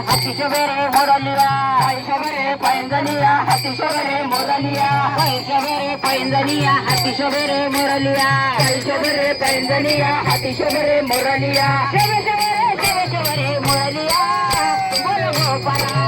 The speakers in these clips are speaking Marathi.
हाती शोभरे मोरलिया शोभरे पैंजनिया हाती शोभरे मोरलिया शोभरे पैंजनिया हाती शोभरे मोरलिया शोभरे पैंजनिया हाती शोभरे मोरलिया शोभे शोभरे शोभरे मोरलिया बोल गोपाला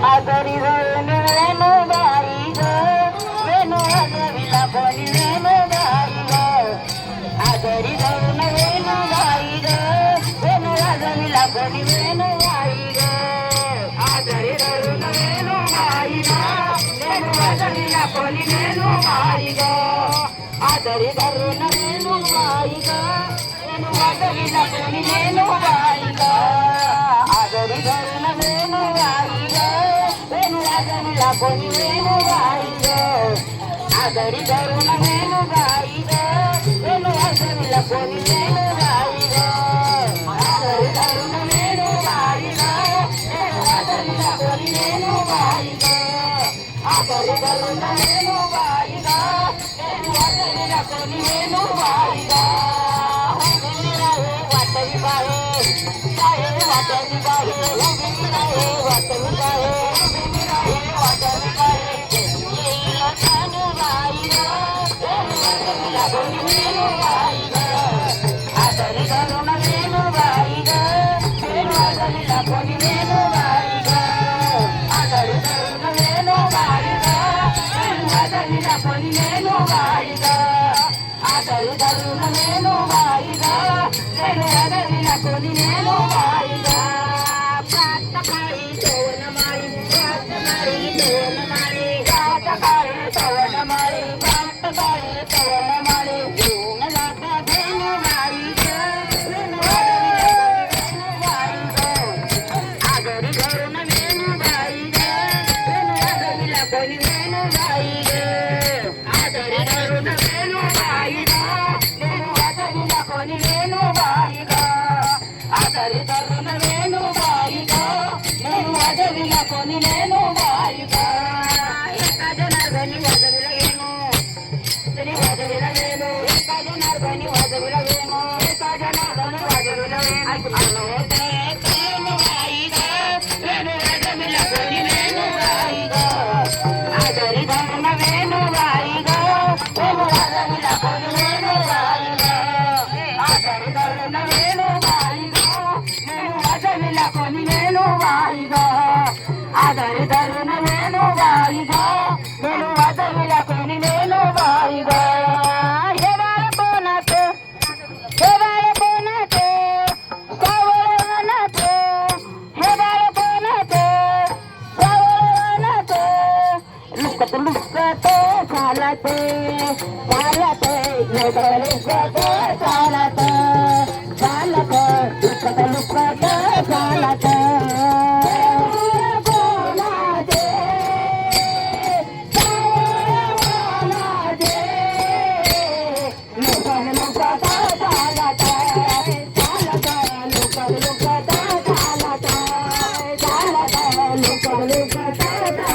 आदरी वेणू वेणू गाई ग वेणू वाजविला कोणी वेणू गाई ग आदरी धरून वेणू गाई ग वेणू वाजविला कोणी वेणू गाई ग आदरी धरून वेणू गाई ग वेणू वाजविला कोणी वेणू गाई ग आदरी धरून वेणू गाई ग वेणू वाजविला कोणी वेणू गाई ग आदरी धरून वेणू गाई ग कोणी वेणू गाई ग आदरी धरून वेणू गाई ग वेणू वाजविला कोणी वेणू गाई ग आदरी धरून वेणू गाई ग वेणू वाजविला कोणी वेणू गाई ग आदरी धरून वेणू गाई ग वेणू वाजविला कोणी वेणू गाई ग वाटवी बाहे वाटवी बाहे वाटवी बाहे आदरी धरून वेणू गाई ग वेणू वाजविला कोणी वेणू गाई ग आदरी धरून वेणू गाई ग वेणू वाजविला कोणी वेणू गाई ग आदरी धरून वेणू गाई ग वेणू वाजविला कोणी वेणू गाई ग आदरी धरून वेणू गाई ग वेणू वाजविला कोणी वेणू गाई ग एका जनार्दनी वाजविला वेणू तरी वाजविला वेणू एका जनार्दनी वाजविला वेणू एका जनार्दनी वाजविला वेणू वेणू गाई ग वेणू वाजविला कोणी वेणू गाई ग आदरी धरून वेणू गाई ग वेणू वाजविला कोणी वेणू गाई ग आदरी धरून वेणू कोणी वेणू गाई ग आदरी धरून वेणू गाई ग वेणू वाजविला कोणी वेणू गाई ग हे बाळ कोणाचं हे बाळ कोणाचं सावळवनाचं हे बाळ कोणाचं सावळवनाचं लुकत लुकत चालत चालत लुकत लुकत चालत